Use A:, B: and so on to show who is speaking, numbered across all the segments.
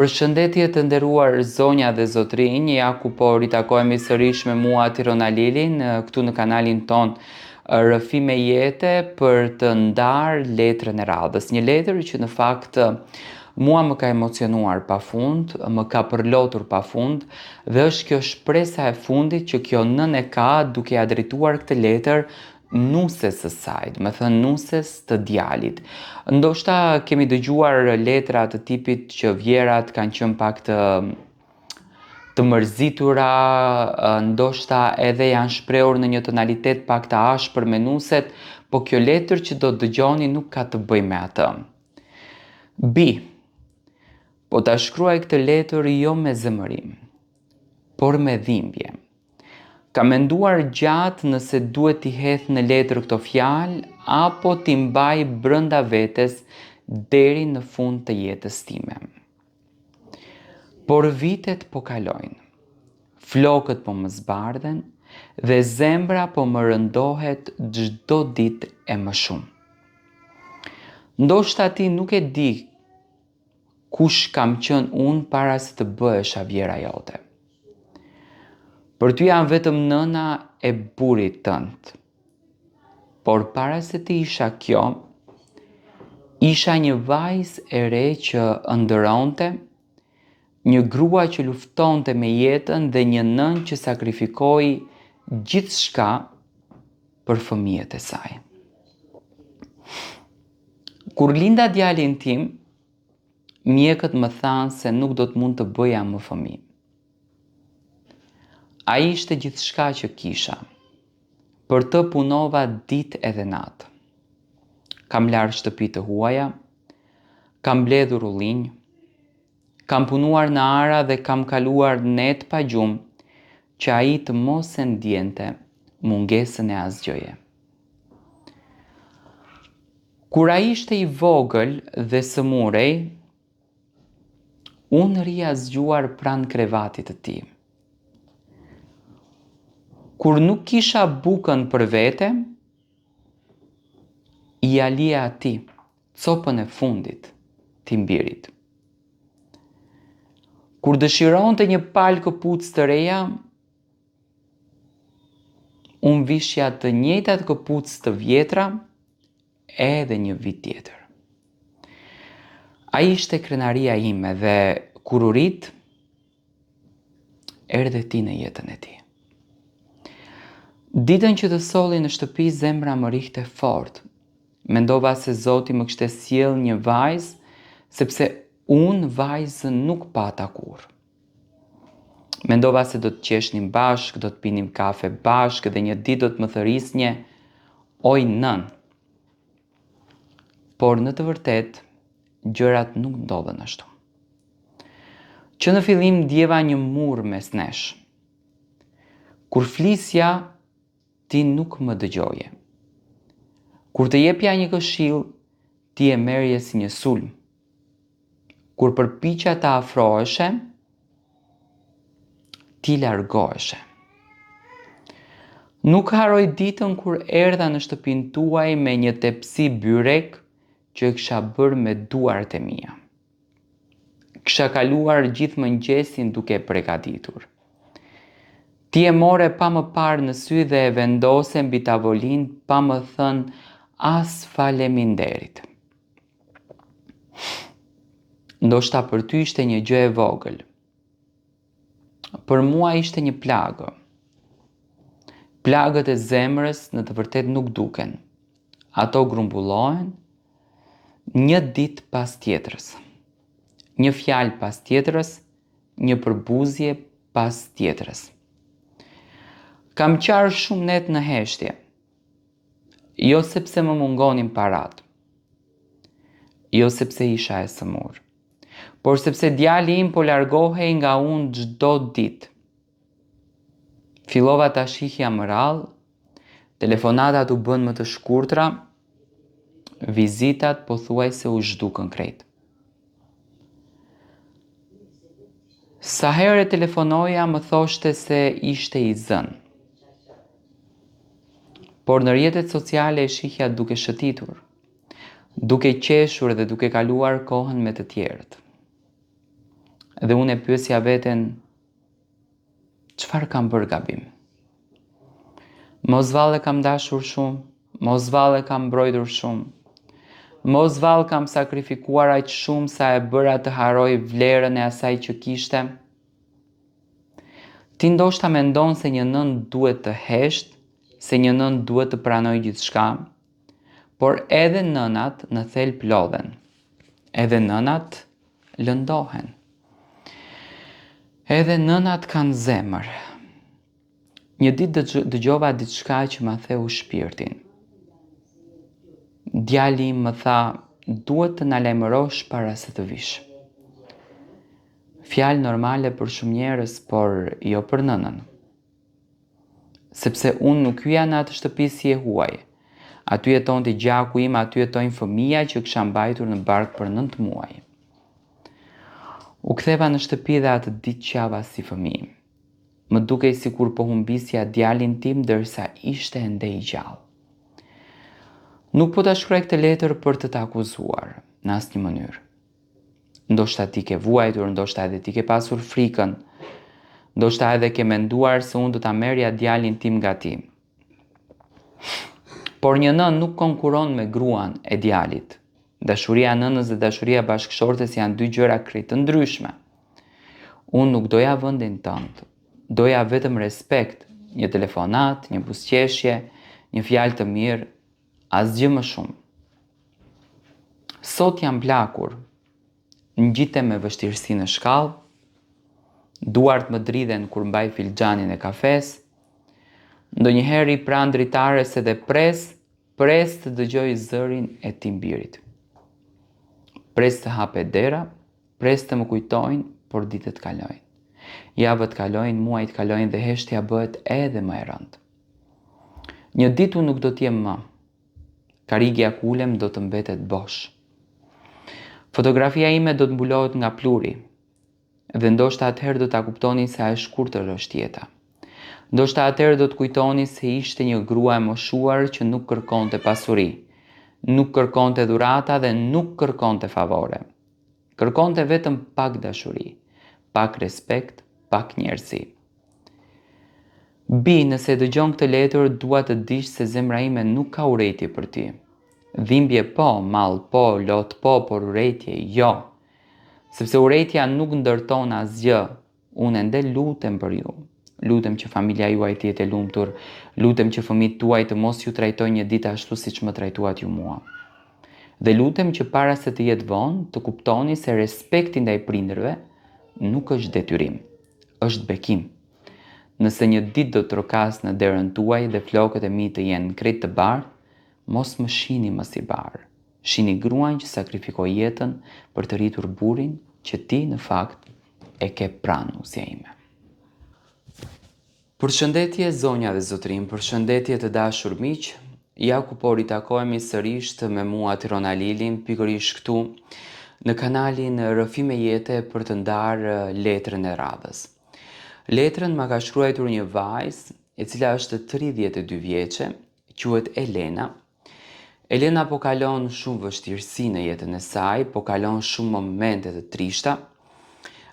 A: Përshëndetje të nderuar zonja dhe zotrinj, ja ku po ritakohemi sërish me mua Tirona Lilin këtu në kanalin ton Rrëfi me jete për të ndarë letrën e radhës. Një letër që në fakt mua më ka emocionuar pafund, më ka përlotur pafund dhe është kjo shpresa e fundit që kjo nën e ka duke ia drejtuar këtë letër nuses së saj, do të thënë nuses të djalit. Ndoshta kemi dëgjuar letra të tipit që vjerat kanë qenë pak të mërzitura, ndoshta edhe janë shprehur në një tonalitet pak të ashpër me nuset, po kjo letër që do të dëgjoni nuk ka të bëjë me atë. Bi, po ta shkruaj këtë letër jo me zemërim, por me dhimbje. Ka menduar gjatë nëse duhet t'i hedh në letër këto fjalë apo t'i mbaj brenda vetes deri në fund të jetës time. Por vitet po kalojnë, flokët po më zbardhen dhe zemra po më rëndohet çdo ditë e më shumë. Ndoshta ti nuk e di kush kam qenë unë para se të bëhesha vjera jote. Për ty jam vetëm nëna e burrit tënd. Por para se ti isha kjo, isha një vajzë e re që ëndëronte, një grua që luftonte me jetën dhe një nën që sakrifikoi gjithçka për fëmijët e saj. Kur linda djalin tim, mjekët më thanë se nuk do të mund të bëja më fëmijë. Ai ishte gjithçka që kisha. Për të punova ditë edhe natë. Kam larë shtëpi të huaja, kam mbledhur ullinj, kam punuar në ara dhe kam kaluar net pa gjumë që ai të mos e ndjente mungesën e asgjëje. Kur ai ishte i vogël dhe sëmurej, unë rija zgjuar pranë krevatit të tij. Kur nuk kisha bukën për vete, i alija ati, copën e fundit, t'i mbirit. Kur dëshironte një palë këpucë të reja, unë vishja të njëjtat këpucë të vjetra edhe një vit tjetër. Ai ishte krenaria ime dhe kur u rit, erdhe ti në jetën e tij. Ditën që të solli në shtëpi, zemra më rihte fort. Mendova se Zoti më kishte sjell një vajzë, sepse unë vajzën nuk pata kurrë. Mendova se do të qeshnim bashk, do të pinim kafe bashk dhe një ditë do të më thërisnje, oj nën. Por në të vërtetë, gjërat nuk ndodhen ashtu. Që në fillim ndjeva një mur mes nesh. Kur flisja, ti nuk më dëgjoje. Kur të jepja një këshill, ti e merrje si një sulm. Kur përpiqja të afroheshe, ti largoheshe. Nuk haroj ditën kur erdha në shtëpinë tuaj me një tepsi byrek që e kisha bërë me duart e mia. Kisha kaluar gjithë mëngjesin duke e përgatitur. Ti e more pa më parë në sy dhe e vendose mbi tavolinë pa më thënë as faleminderit. Ndoshta për ty ishte një gjë e vogël. Për mua ishte një plagë. Plagët e zemrës në të vërtetë nuk duken. Ato grumbullohen një ditë pas tjetrës. Një fjalë pas tjetrës, një përbuzje pas tjetrës. Kam qarë shumë net në heshtje. Jo sepse më mungonin parat. Jo sepse isha e sëmur. Por sepse djali im po largohej nga unë çdo ditë. Fillova ta shihja më rrallë, telefonatat u bën më të shkurtra, vizitat pothuajse u zhdukën krejt. Sa herë telefonoja më thoshte se ishte i zënë. Por në rrjetet sociale e shihja duke shëtitur, duke qeshur dhe duke kaluar kohën me të tjerët. Dhe unë e pyesja veten, çfarë kam bërë gabim? Mos valle kam dashur shumë, mos valle kam mbrojtur shumë, mos valle kam sakrifikuar aq shumë sa e bëra të haroj vlerën e asaj që kishte. Ti ndoshta mendon se një nën duhet të hesht, se një nën duhet të pranoj gjithçka, por edhe nënat në thelb lodhen, edhe nënat lëndohen, edhe nënat kanë zemër. Një ditë dëgjova diçka që ma theu shpirtin. Djali im më tha, duhet të na lajmërosh para se të vish. Fjalë normale për shumë njerëz, por jo për nënën. Sepse unë nuk hyja në atë shtëpi si e huaj. Aty jetonte gjaku im, aty jetojnë fëmia që kisha mbajtur në bark për 9 muaj. U ktheva në shtëpi dhe atë ditë qava si fëmijë. Më dukej sikur po humbisja djalin tim ndërsa ishte ende i gjallë. Nuk po ta shkruaj këtë letër për të të akuzuar në asnjë mënyrë. Ndoshta ti ke vuajtur, ndoshta edhe ti ke pasur frikën, ndoshta edhe ke menduar se unë do ta merrja djalin tim nga ti. Por një nën nuk konkuron me gruan e djalit. Dashuria e nënës dhe dashuria e bashkëshortes janë dy gjëra krejt të ndryshme. Unë nuk doja vendin tënd. Doja vetëm respekt, një telefonat, një buzëqeshje, një fjalë të mirë, asgjë më shumë. Sot jam plakur, ngjitem me vështirësi në shkallë, duart më dridhen kur mbaj filxhanin e kafes, ndonjëherë i pran dritares edhe pres të dëgjoj zërin e timbirit. Pres të hapet dera, pres të më kujtojnë, por ditët kalojnë. Javët kalojnë, muajt kalojnë dhe heshtja bëhet edhe më e rëndë. Një ditë unë nuk do t'jem më. Karigja ku ulem do të mbetet bosh. Fotografia ime do të mbulohet nga pluri. Dhe ndoshta atëherë do ta kuptoni se aq e shkurtër është jeta. Ndoshta atëherë do të kujtoni se ishte një grua e moshuar që nuk kërkonte pasuri, nuk kërkonte dhurata dhe nuk kërkonte favore. Kërkonte vetëm pak dashuri, pak respekt, pak njerëzi. Bi, nëse dëgjon këtë letër, dua të dish se zemra ime nuk ka urrejtje për ti. Dhimbje po, mall po, lot po, por urrejtje jo. Sepse urrejtja nuk ndërton asgjë. Unë ende lutem për ju. Lutem që familja juaj të jetë e lumtur, lutem që fëmijët tuaj të mos ju trajtojnë një ditë ashtu siç më trajtuat ju mua. Dhe lutem që para se të jetë vonë, të kuptoni se respekti ndaj prindërve nuk është detyrim, është bekim. Nëse një ditë do të trokas në derën tuaj dhe flokët e mi të jenë krejt të bardhë, mos më shihni më si barë. Shihni gruan që sakrifikoi jetën për të rritur burrin që ti në fakt e ke pranë usja ime. Përshëndetje zonja dhe zotrin, përshëndetje të dashur miq. Ja ku po ritakohemi sërish me mua Tirona Lilin, pikërisht këtu në kanalin Rrëfi me jete për të ndarë letrën e radhës. Letrën ma ka shkruar një vajzë e cila është 32 vjeçe, quhet Elena. Elena po kalon shumë vështirësi në jetën e saj, po kalon shumë momente të trishta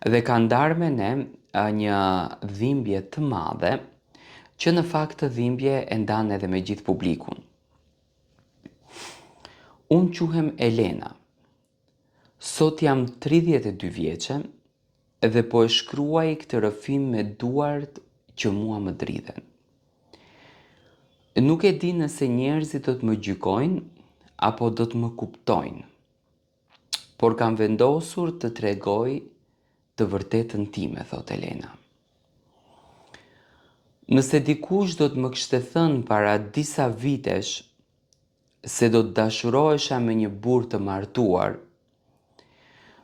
A: dhe ka ndarë me ne një dhimbje të madhe që në fakt të dhimbje e ndan edhe me gjithë publikun. Unë quhem Elena. Sot jam 32 vjeçe dhe po e shkruaj këtë rrëfim me duart që mua më dridhen. Nuk e di nëse njerëzit do të më gjykojnë apo do të më kuptojnë, por kam vendosur të tregoj të vërtetën time, thot Elena. Nëse dikush do të më kishte thënë para disa vitesh se do të dashurohesha me një burr të martuar,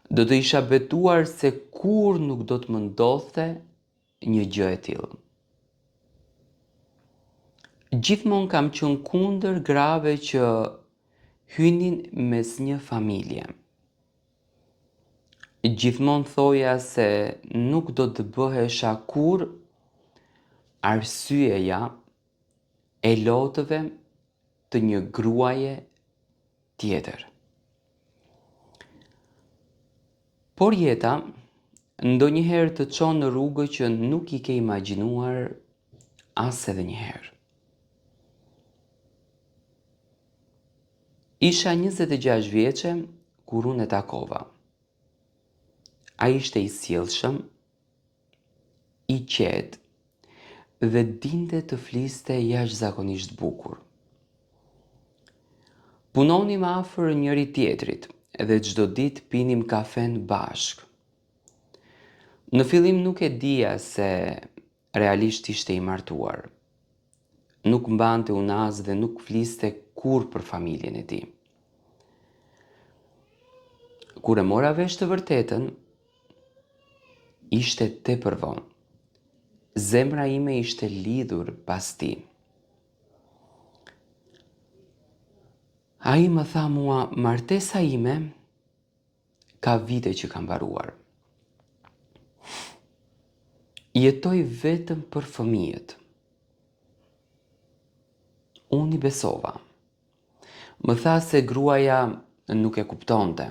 A: do të isha betuar se kur nuk do të më ndodhte një gjë e tillë. Gjithmonë kam qenë kundër grave që hynin mes një familje. Gjithmonë thoja se nuk do të bëhesha kur arsyeja e lotëve të një gruaje tjetër. Por jeta Ndonjëherë të çon në rrugë që nuk i ke imagjinuar as edhe një herë. Isha 26 vjeçe kur unë e takova. Ai ishte i sjellshëm, i qetë dhe dinte të fliste jashtëzakonisht bukur. Punonim afër njëri tjetrit dhe çdo ditë pinim kafen bashk. Në fillim nuk e dija se realisht ishte i martuar. Nuk mbante unaz dhe nuk fliste kur për familjen e tij. Kur e mora vesh të vërtetën, ishte tepër vonë. Zemra ime ishte lidhur pas tij. Ai më tha mua, martesa ime ka vite që ka mbaruar. Jetoj vetëm për fëmijët. Unë i besova. Më tha se gruaja nuk e kuptonte.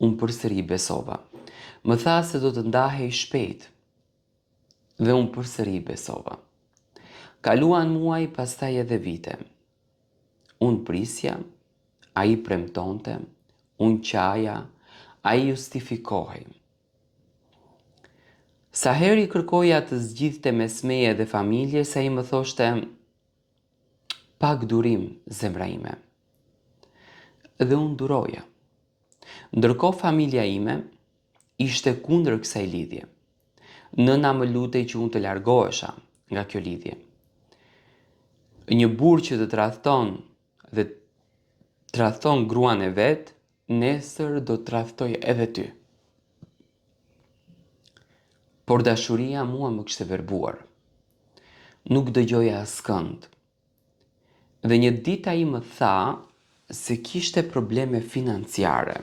A: Unë përsëri i besova. Më tha se do të ndahej shpejt. Dhe unë përsëri i besova. Kaluan muaj, pastaj edhe vite. Unë prisja, ai premtonte, unë qaja, ai justifikohej. Sa herë i kërkoja të zgjidhte mes meje dhe familjes, ai më thoshte, pak durim, zemra ime. Dhe unë duroja. Ndërkohë familja ime ishte kundër kësaj lidhje. Nëna më lutej që unë të largohesha nga kjo lidhje. Një burr që të tradhton dhe tradhton gruan e vet, nesër do të tradhtoj edhe ty. Por dashuria mua më kishte verbuar. Nuk dëgjoja askënd. Dhe një ditë ai më tha se kishte probleme financiare,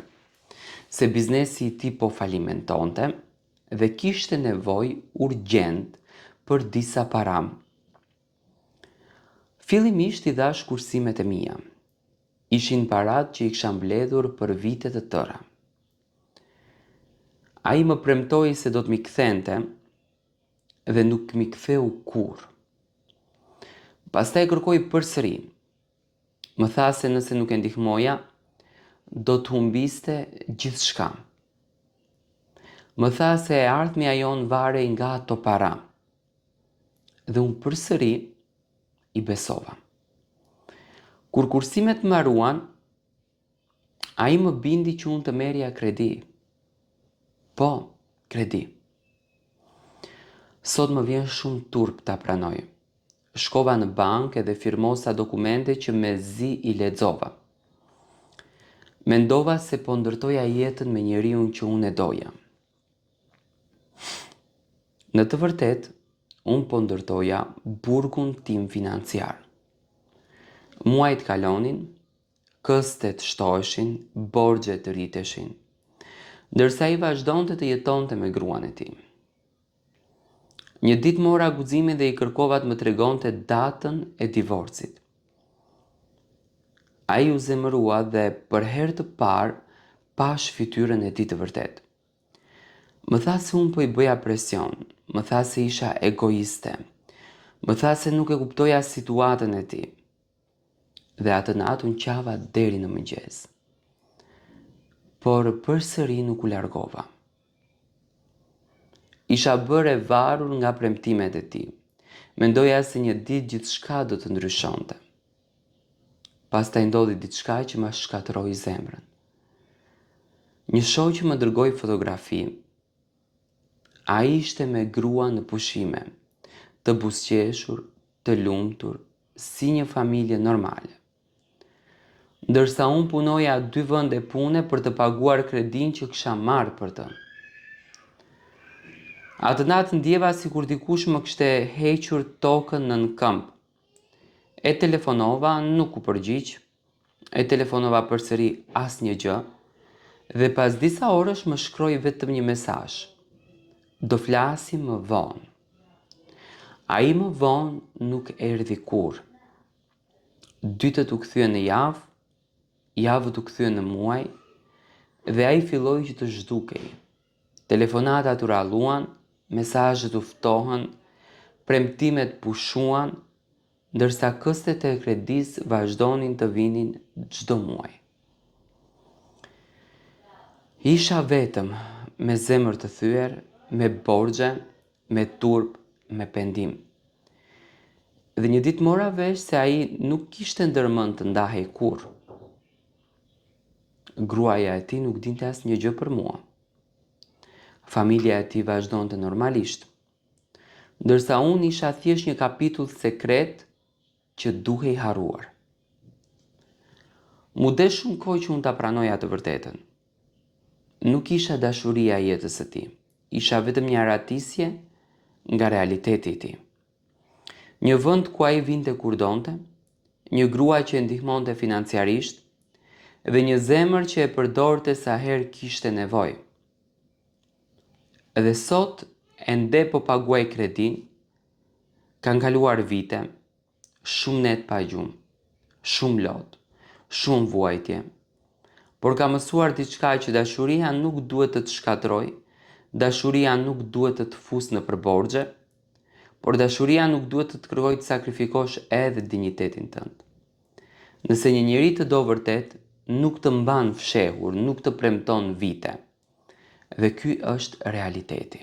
A: se biznesi i tij po falimentonte dhe kishte nevojë urgjent për disa para. Fillimisht i dhash kursimet e mia. Ishin parat që i kisha mbledhur për vite të tëra. Ai më premtoi se do të mi kthente dhe nuk mi ktheu kurrë. Pastaj kërkoi përsëri. Më tha se nëse nuk e ndihmoja, do të humbiste gjithçka. Më tha se e ardhmja jon varej nga ato para. Dhe unë përsëri i besova. Kur kursimet mbaruan, ai më bindi që unë të merrja kredi. Po, kredi. Sot më vjen shumë turp ta pranoj. Shkova në bankë dhe firmosa dokumente që mezi i lexova. Mendova se po ndërtoja jetën me njeriun që unë e doja. Në të vërtetë, unë po ndërtoja burgun tim financiar. Muajt kalonin, këstet shtoheshin, borxhet rriteshin, ndërsa ai vazhdonte të jetonte me gruan e tij. Një ditë mora guximin dhe i kërkova të më tregonte datën e divorcit. Ai u zemërua dhe për herë të parë pash fytyrën e tij të vërtetë. Më tha se unë po i bëja presion, më tha se isha egoiste, më tha se nuk e kuptoja situatën e tij. Dhe atë natë unë qava deri në mëngjes. Por përsëri nuk u largova. Isha bërë e varur nga premtimet e tij. Mendoja se një ditë gjithçka do të ndryshonte. Pastaj ndodhi diçka që ma shkatërroi zemrën. Një shoq që më dërgoi fotografi. Ai ishte me grua në pushime, të buzëqeshur, të lumtur, si një familje normale. Ndërsa unë punoja 2 vende pune për të paguar kredin që kisha marrë për të. Atë natë ndjeva si kur dikush më kishte hequr tokën nën këmbë. E telefonova, nuk u përgjigj. E telefonova përsëri asnjë gjë. Dhe pas disa orësh më shkroi vetëm një mesazh. Do flasim më vonë. Ai më vonë nuk erdhi kurrë. Ditët u kthyen në javë, javët u kthyen në muaj, dhe ai filloi që të zhdukej. Telefonatat u ralluan, mesazhet u ftohen, premtimet pushuan, ndërsa këstet e kredisë vazhdonin të vinin çdo muaj. Isha vetëm, me zemër të thyer, me borxhe, me turp, me pendim. Dhe një ditë mora vesh se ai nuk kishte ndërmend të ndahej kurrë. Gruaja e tij nuk dinte asnjë gjë për mua. Familja e tij vazhdonte normalisht, ndërsa unë isha thjesht një kapitull sekret që duhej harruar. Mu de shumë kohë që unë ta pranoja të vërtetën. Nuk isha dashuria e jetës së tij, isha vetëm një aratisje nga realiteti i tij. Një vend ku ai vinte kur donte, një grua që e ndihmonte financiarisht dhe një zemër që e përdorte sa herë kishte nevojë. Edhe sot ende po paguaj kredin, kanë kaluar vite, shumë net pa gjumë, shumë lot, shumë vuajtje, por ka mësuar diçka që dashuria nuk duhet të të shkatroj, dashuria nuk duhet të të fusë në përborxhe, por dashuria nuk duhet të të kërkojë të sakrifikosh edhe dinjitetin tënd. Nëse një njeri të do vërtet, nuk të mban fshehur, nuk të premton vite. Dhe ky është realiteti.